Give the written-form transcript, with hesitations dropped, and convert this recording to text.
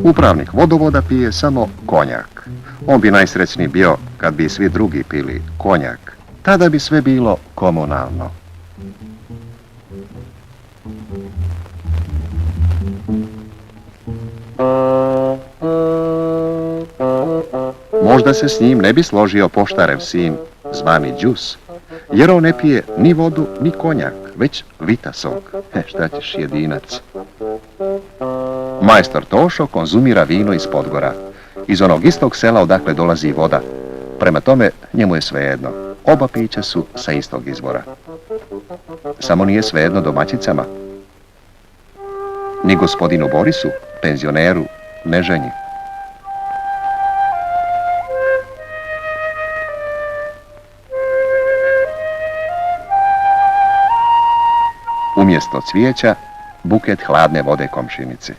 Upravnik vodovoda pije samo konjak. On bi najsrećniji bio kad bi svi drugi pili konjak. Tada bi sve bilo komunalno. Možda se s njim ne bi složio poštarev sin, zvani Đus, jer on ne pije ni vodu, ni konjak, već vitasok. Šta ćeš, jedinac. Majstor Tošo konzumira vino iz Podgora, iz onog istog sela odakle dolazi voda. Prema tome, njemu je svejedno. Oba pića su sa istog izvora. Samo nije svejedno domaćicama. Ni gospodinu Borisu, penzioneru, neženji. Umjesto cvijeća, buket hladne vode komšinici.